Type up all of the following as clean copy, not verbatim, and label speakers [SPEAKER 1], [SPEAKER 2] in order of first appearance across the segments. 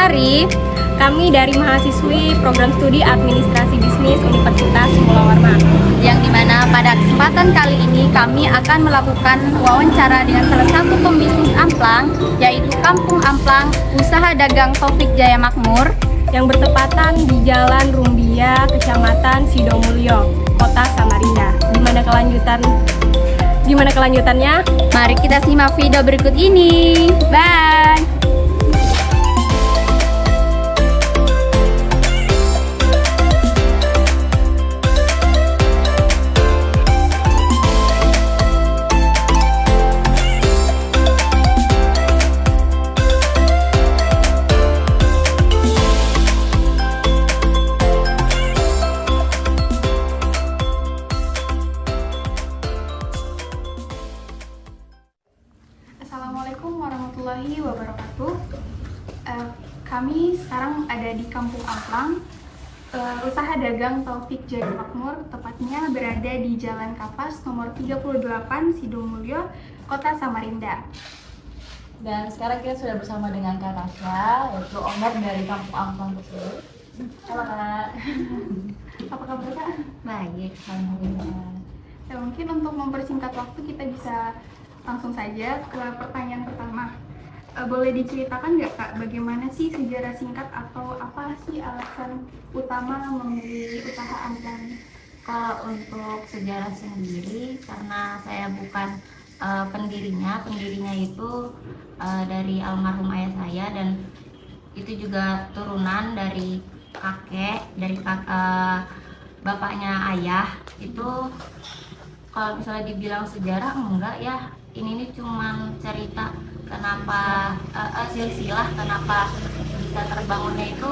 [SPEAKER 1] Arif. Kami dari mahasiswi program studi Administrasi Bisnis Universitas Mula Warman.
[SPEAKER 2] Yang dimana pada kesempatan kali ini kami akan melakukan wawancara dengan salah satu pembisnis amplang, yaitu Kampung Amplang Usaha Dagang Taufik Jaya Makmur,
[SPEAKER 1] yang bertepatan di Jalan Rumbia, Kecamatan Sidomulyo, Kota Samarinda. Gimana kelanjutannya?
[SPEAKER 2] Mari kita simak video berikut ini. Bye! Assalamualaikum warahmatullahi wabarakatuh. Kami sekarang ada di Kampung Amplang, Usaha Dagang Taufik Jaya Makmur, tepatnya berada di Jalan Kapas nomor 38 Sidomulyo, Kota Samarinda.
[SPEAKER 3] Dan sekarang kita sudah bersama dengan Kak Tasya, yaitu owner dari Kampung Amplang tersebut. Halo Kak.
[SPEAKER 2] Apa kabar Kak?
[SPEAKER 3] Baik, alhamdulillah.
[SPEAKER 2] Ya, mungkin untuk mempersingkat waktu kita bisa langsung saja ke pertanyaan pertama. Boleh diceritakan nggak Kak, bagaimana sih sejarah singkat atau apa sih alasan utama memilih usaha amplang?
[SPEAKER 3] Kalau untuk sejarah sendiri, karena saya bukan pendirinya itu dari almarhum ayah saya, dan itu juga turunan dari bapaknya ayah. Itu kalau misalnya dibilang sejarah, enggak ya, ini nih cuman cerita kenapa silsilah kenapa bisa terbangunnya itu.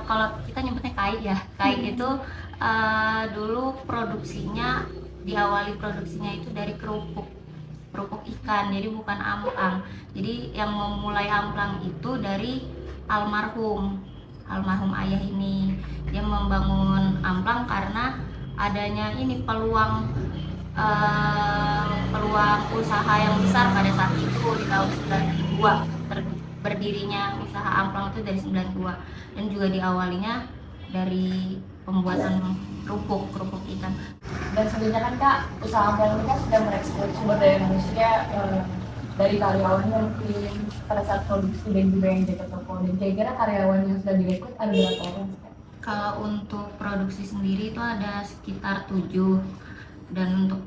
[SPEAKER 3] Kalau kita nyebutnya kait ya, kait itu dulu diawali produksinya itu dari kerupuk ikan, jadi bukan amplang. Jadi yang memulai amplang itu dari almarhum ayah ini. Dia membangun amplang karena adanya ini peluang usaha yang besar pada saat itu di tahun 92. Berdirinya usaha amplang itu dari 92, dan juga diawalinya dari pembuatan kerupuk ikan.
[SPEAKER 4] Dan sebenarnya kan Kak, usaha amplang ini kan sudah merekrut sumber daya manusia dari karyawannya mungkin pada saat produksi dan juga yang jaga toko. Dan kira-kira karyawan yang sudah direkrut ada berapa orang?
[SPEAKER 3] Kalau untuk produksi sendiri itu ada sekitar 7, dan untuk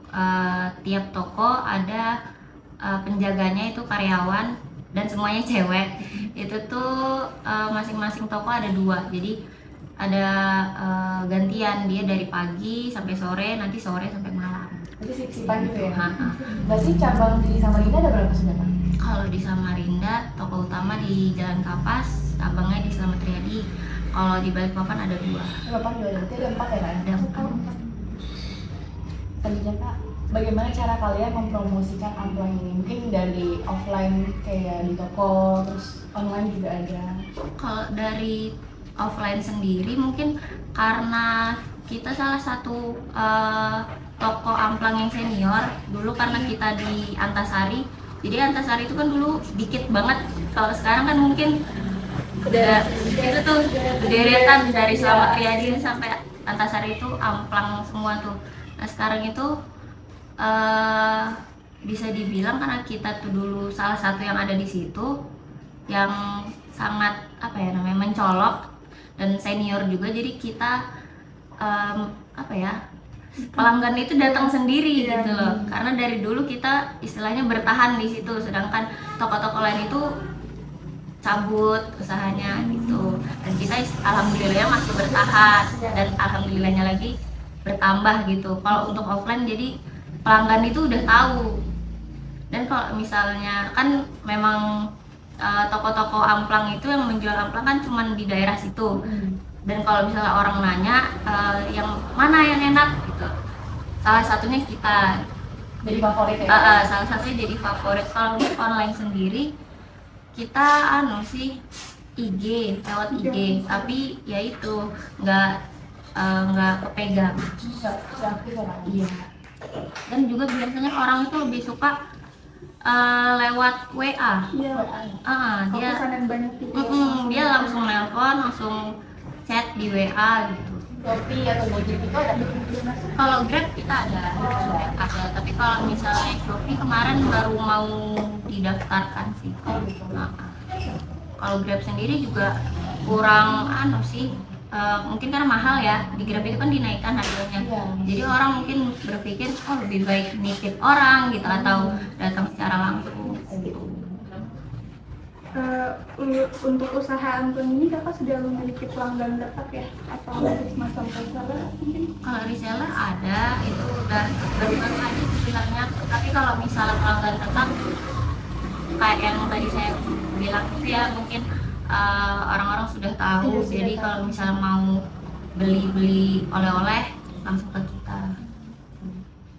[SPEAKER 3] tiap toko ada penjaganya itu karyawan, dan semuanya cewek. Itu tuh masing-masing toko ada 2, jadi ada gantian, dia dari pagi sampai sore, nanti sore sampai malam.
[SPEAKER 4] Jadi shift-shiftan gitu ya? Berarti cabang di Samarinda ada berapa sudah Kak?
[SPEAKER 3] Kalau di Samarinda, toko utama di Jalan Kapas, cabangnya di Slamet Riyadi. Kalau di Balikpapan ada 2.
[SPEAKER 4] Bapak juga berarti ada 4 ya Kak?
[SPEAKER 3] Ada 4.
[SPEAKER 4] Selanjutnya Kak, bagaimana cara kalian mempromosikan amplang ini? Mungkin dari offline kayak di toko, terus online juga ada.
[SPEAKER 3] Kalau dari offline sendiri mungkin karena kita salah satu toko amplang yang senior dulu, karena kita di Antasari. Jadi Antasari itu kan dulu dikit banget. Kalau sekarang kan mungkin udah itu tuh deretan dari Slamet Riyadi sampai Antasari itu amplang semua tuh. Nah sekarang itu bisa dibilang karena kita tuh dulu salah satu yang ada di situ, yang sangat mencolok dan senior juga. Jadi kita pelanggan itu datang sendiri gitu loh, karena dari dulu kita istilahnya bertahan di situ, sedangkan toko-toko lain itu cabut usahanya gitu. Dan kita alhamdulillah masih bertahan, dan alhamdulillahnya lagi bertambah gitu. Kalau untuk offline jadi pelanggan itu udah tahu. Dan kalau misalnya kan memang toko-toko amplang itu yang menjual amplang kan cuma di daerah situ. Dan kalau misalnya orang nanya yang mana yang enak gitu, salah satunya kita
[SPEAKER 4] Jadi favorit ya?
[SPEAKER 3] salah satunya jadi favorit. Kalau untuk online sendiri kita IG, lewat IG, tapi ya itu nggak kepegang. Iya. Dan juga biasanya orang itu lebih suka lewat WA.
[SPEAKER 2] Iya. Kalau
[SPEAKER 3] Dia
[SPEAKER 2] pesanan banyak gitu.
[SPEAKER 3] dia langsung nelpon, langsung chat di WA gitu.
[SPEAKER 4] Shopee atau Gojek itu ada?
[SPEAKER 3] Kalau Grab kita ada, tapi kalau misalnya Shopee kemarin baru mau didaftarkan sih. Kalau Grab sendiri juga kurang sih. Mungkin karena mahal ya, di Grab itu kan dinaikkan harganya.
[SPEAKER 4] Iya.
[SPEAKER 3] Jadi orang mungkin berpikir lebih baik nitip orang gitu atau datang secara langsung gitu.
[SPEAKER 2] Untuk usaha angklung ini kakak sudah memiliki pelanggan tetap ya? Atau semacam reseller mungkin?
[SPEAKER 3] Kalau reseller ada, itu udah baru-baru aja bilangnya. Tapi kalau misalnya pelanggan tetap kayak yang tadi saya bilang itu ya mungkin orang-orang sudah tahu. Jadi kalau misalnya mau beli oleh-oleh langsung ke kita.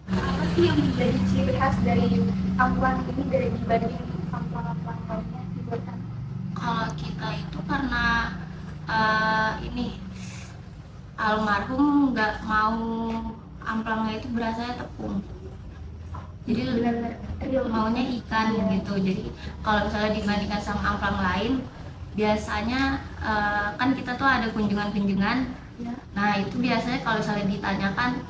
[SPEAKER 2] Apa sih yang menjadi ciri khas dari angklung ini dari dibanding angklung-angklung lainnya?
[SPEAKER 3] Kalau kita itu karena ini almarhum nggak mau amplangnya itu berasanya tepung, jadi
[SPEAKER 2] Benar-benar real.
[SPEAKER 3] maunya ikan gitu. Jadi kalau misalnya dibandingkan sama amplang lain, biasanya kan kita tuh ada kunjungan-kunjungan.
[SPEAKER 2] Ya.
[SPEAKER 3] Nah itu biasanya kalau misalnya ditanyakan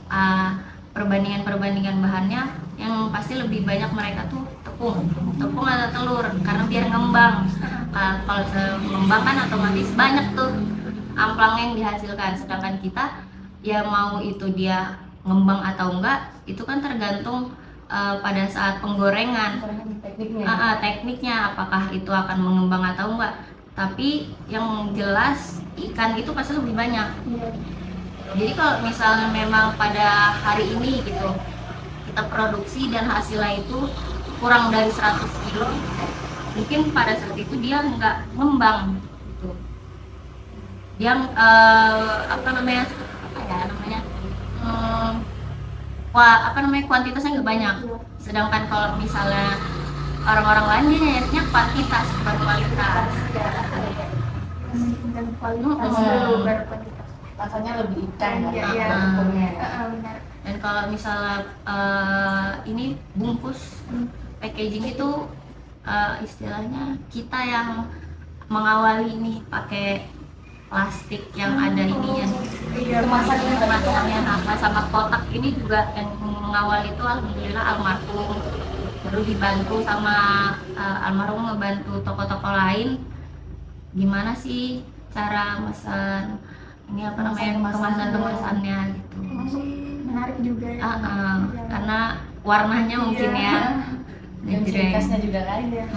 [SPEAKER 3] perbandingan bahannya, yang pasti lebih banyak mereka tuh tepung atau telur, karena biar ngembang. Kalau ngembang kan otomatis banyak tuh amplang yang dihasilkan. Sedangkan kita ya mau itu dia ngembang atau enggak, itu kan tergantung pada saat penggorengan. Tekniknya apakah itu akan mengembang atau enggak. Tapi yang jelas ikan itu pasti lebih banyak.
[SPEAKER 2] Iya.
[SPEAKER 3] Jadi kalau misalnya memang pada hari ini gitu kita produksi dan hasilnya itu kurang dari 100 kilo, mungkin pada saat itu dia nggak ngembang gitu. Dia kuantitasnya nggak banyak. Sedangkan kalau misalnya orang-orang lain dia nyarinya kuantitas bukan kualitas.
[SPEAKER 2] Dan kualitas dulu baru kualitas.
[SPEAKER 4] Rasanya lebih ikan
[SPEAKER 2] Iya.
[SPEAKER 4] tepungnya.
[SPEAKER 2] Benar.
[SPEAKER 3] Dan kalau misalnya ini bungkus packaging itu istilahnya kita yang mengawali nih pakai plastik yang ada ininya, kemasannya sama kotak ini juga yang mengawali itu alhamdulillah almarhum. Baru dibantu sama almarhum ngebantu toko-toko lain gimana sih cara mesen ini kemasannya gitu.
[SPEAKER 2] Masuk menarik juga ya.
[SPEAKER 3] Karena warnanya mungkin ya
[SPEAKER 4] Dan ciri khasnya juga kan ya.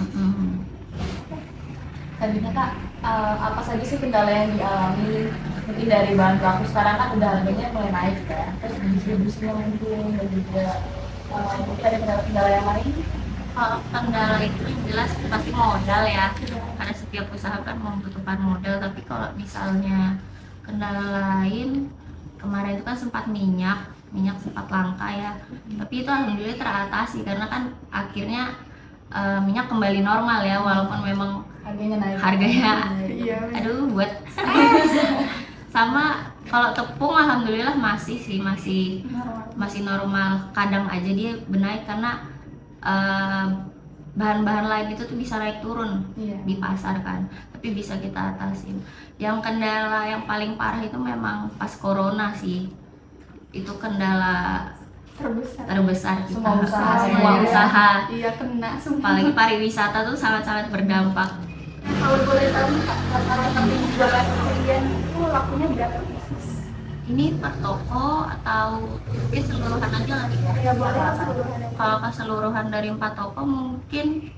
[SPEAKER 4] Tadinya Kak, apa saja sih kendala yang dialami mungkin dari bahan baku sekarang kan udah harganya mulai naik ya, terus distribusinya mungkin dan juga mungkin ada kendala yang lain.
[SPEAKER 3] Kalau kendala itu jelas pasti modal ya, karena setiap usaha kan membutuhkan modal. Tapi kalau misalnya kendala lain, kemarin itu kan sempat minyak sempat langka ya, tapi itu alhamdulillah teratasi karena kan akhirnya minyak kembali normal ya, walaupun memang
[SPEAKER 4] Harganya naik.
[SPEAKER 2] Iya.
[SPEAKER 3] aduh buat sama kalau tepung alhamdulillah masih normal. Kadang aja dia naik karena bahan-bahan lain itu tuh bisa naik turun di pasar kan, tapi bisa kita atasin. Yang kendala yang paling parah itu memang pas corona sih, itu kendala terbesar kita. Semua usaha.
[SPEAKER 2] Iya, kena semua.
[SPEAKER 3] Apalagi pariwisata tuh sangat-sangat berdampak.
[SPEAKER 2] Kalau boleh tahu Kak, rata-rata penjualan kalian itu lakunya berapa pieces?
[SPEAKER 3] Ini per toko atau mungkin keseluruhan aja lah ya?
[SPEAKER 2] Ya boleh keseluruhan.
[SPEAKER 3] Kalau keseluruhan dari 4 toko mungkin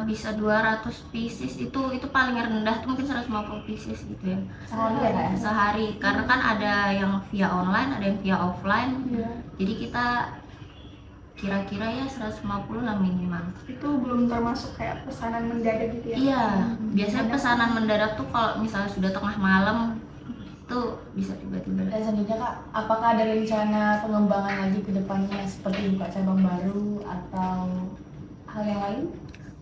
[SPEAKER 3] bisa 200 pieces, itu paling rendah tuh mungkin 150 pieces gitu ya.
[SPEAKER 4] Sehari ya Kak?
[SPEAKER 3] Sehari, karena kan ada yang via online, ada yang via offline.
[SPEAKER 2] Iya.
[SPEAKER 3] Jadi kita kira-kira ya 150 lah minimal.
[SPEAKER 2] Itu belum termasuk kayak pesanan mendadak gitu ya?
[SPEAKER 3] Iya, biasanya pesanan mendadak tuh kalau misalnya sudah tengah malam tuh bisa tiba-tiba.
[SPEAKER 4] Dan selanjutnya Kak, apakah ada rencana pengembangan lagi ke depannya seperti buka cabang baru atau hal yang lain?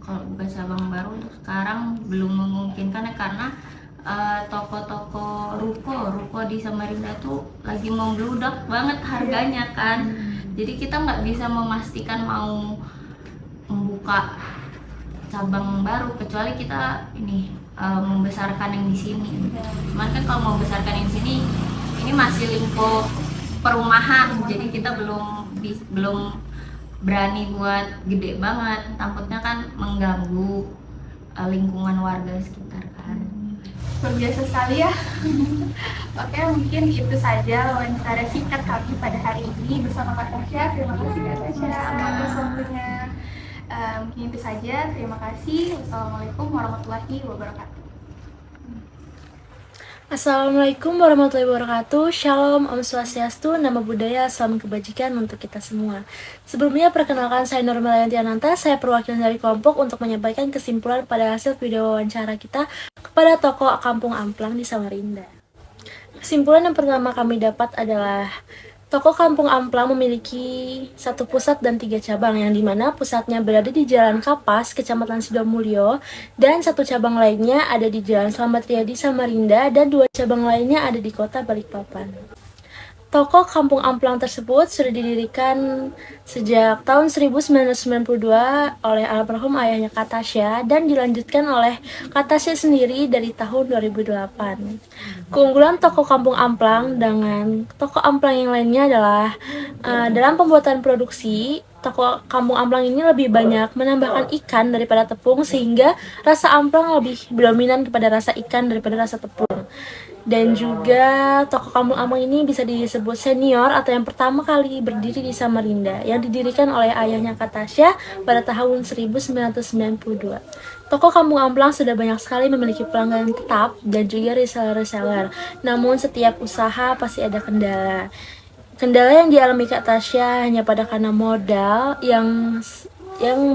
[SPEAKER 3] Kalau buka cabang baru untuk sekarang belum memungkinkan ya, karena toko-toko ruko di Samarinda tuh lagi membludak banget harganya kan. Jadi kita nggak bisa memastikan mau membuka cabang baru kecuali kita ini membesarkan yang di sini. Cuman kan kalau membesarkan yang di sini ini masih lingkup perumahan, jadi kita belum berani buat gede banget, takutnya kan mengganggu lingkungan warga sekitar kan.
[SPEAKER 2] Luar biasa sekali ya. Oke, mungkin itu saja wawancara singkat kami pada hari ini bersama Kak Tasya. Terima kasih Kak Tasya atas waktunya. Mungkin itu saja. Terima kasih. Wassalamualaikum warahmatullahi wabarakatuh.
[SPEAKER 5] Assalamualaikum warahmatullahi wabarakatuh. Shalom, Om Swastiastu, Namo Buddhaya, salam kebajikan untuk kita semua. Sebelumnya perkenalkan saya Nurmela Yantiananta, saya perwakilan dari kelompok untuk menyampaikan kesimpulan pada hasil video wawancara kita kepada tokoh Kampung Amplang di Samarinda. Kesimpulan yang pertama kami dapat adalah Toko Kampung Amplang memiliki 1 pusat dan 3 cabang, yang dimana pusatnya berada di Jalan Kapas, Kecamatan Sidomulyo, dan 1 cabang lainnya ada di Jalan Slamet Riyadi, Samarinda, dan 2 cabang lainnya ada di Kota Balikpapan. Toko Kampung Amplang tersebut sudah didirikan sejak tahun 1992 oleh almarhum ayahnya Kak Tasya dan dilanjutkan oleh Kak Tasya sendiri dari tahun 2008. Keunggulan Toko Kampung Amplang dengan toko amplang yang lainnya adalah dalam pembuatan produksi, Toko Kampung Amplang ini lebih banyak menambahkan ikan daripada tepung, sehingga rasa amplang lebih dominan kepada rasa ikan daripada rasa tepung. Dan juga Toko Kampung Amplang ini bisa disebut senior atau yang pertama kali berdiri di Samarinda, yang didirikan oleh ayahnya Kak Tasya pada tahun 1992. Toko Kampung Amplang sudah banyak sekali memiliki pelanggan tetap dan juga reseller-reseller. Namun setiap usaha pasti ada kendala. Kendala yang dialami Kak Tasya hanya pada karena modal yang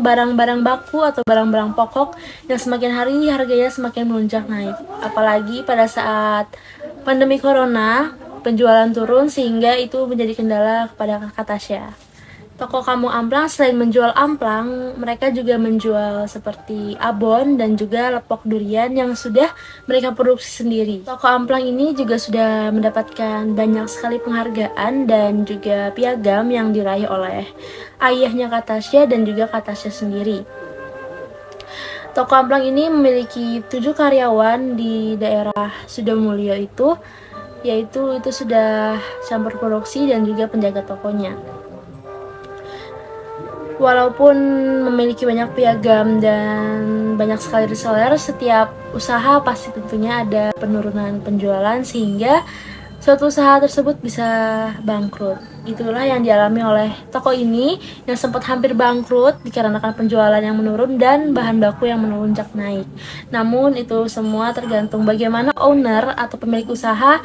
[SPEAKER 5] barang-barang baku atau barang-barang pokok yang semakin hari harganya semakin melonjak naik. Apalagi pada saat pandemi corona, penjualan turun sehingga itu menjadi kendala kepada Kak Tasya. Toko Kampung Amplang selain menjual amplang, mereka juga menjual seperti abon dan juga lepok durian yang sudah mereka produksi sendiri. Toko amplang ini juga sudah mendapatkan banyak sekali penghargaan dan juga piagam yang diraih oleh ayahnya Kak Tasya dan juga Kak Tasya sendiri. Toko amplang ini memiliki 7 karyawan di daerah Sidomulyo yaitu sudah campur produksi dan juga penjaga tokonya. Walaupun memiliki banyak piagam dan banyak sekali reseller, setiap usaha pasti tentunya ada penurunan penjualan sehingga suatu usaha tersebut bisa bangkrut. Itulah yang dialami oleh toko ini yang sempat hampir bangkrut dikarenakan penjualan yang menurun dan bahan baku yang melonjak naik. Namun itu semua tergantung bagaimana owner atau pemilik usaha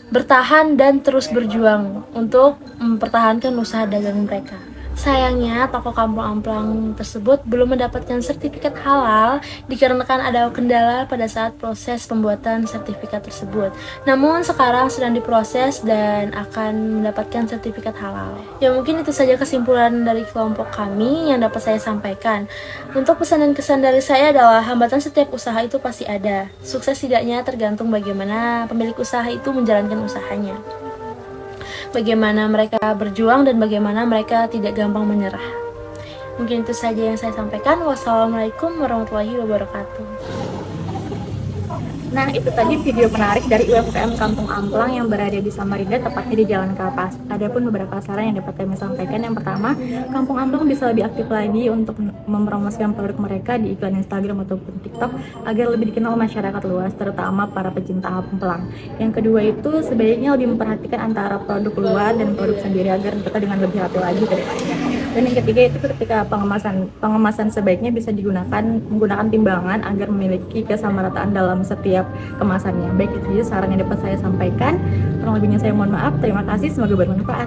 [SPEAKER 5] bertahan dan terus berjuang untuk mempertahankan usaha dagang mereka. Sayangnya, Toko Kampung Amplang tersebut belum mendapatkan sertifikat halal dikarenakan ada kendala pada saat proses pembuatan sertifikat tersebut. Namun sekarang sedang diproses dan akan mendapatkan sertifikat halal. Ya mungkin itu saja kesimpulan dari kelompok kami yang dapat saya sampaikan. Untuk pesan dan kesan dari saya adalah hambatan setiap usaha itu pasti ada. Sukses tidaknya tergantung bagaimana pemilik usaha itu menjalankan usahanya. Bagaimana mereka berjuang dan bagaimana mereka tidak gampang menyerah. Mungkin itu saja yang saya sampaikan. Wassalamualaikum warahmatullahi wabarakatuh.
[SPEAKER 6] Nah, itu tadi video menarik dari UMKM Kampung Amplang yang berada di Samarinda, tepatnya di Jalan Kapas. Adapun beberapa saran yang dapat kami sampaikan. Yang pertama, Kampung Amplang bisa lebih aktif lagi untuk mempromosikan produk mereka di iklan Instagram ataupun TikTok agar lebih dikenal masyarakat luas, terutama para pecinta amplang. Yang kedua itu sebaiknya lebih memperhatikan antara produk luar dan produk sendiri agar kita dengan lebih hati lagi ke depannya. Dan yang ketiga itu ketika pengemasan sebaiknya bisa menggunakan timbangan agar memiliki kesamarataan dalam setiap kemasannya. Baik, itu saja saran yang dapat saya sampaikan. Kurang lebihnya saya mohon maaf. Terima kasih, semoga bermanfaat.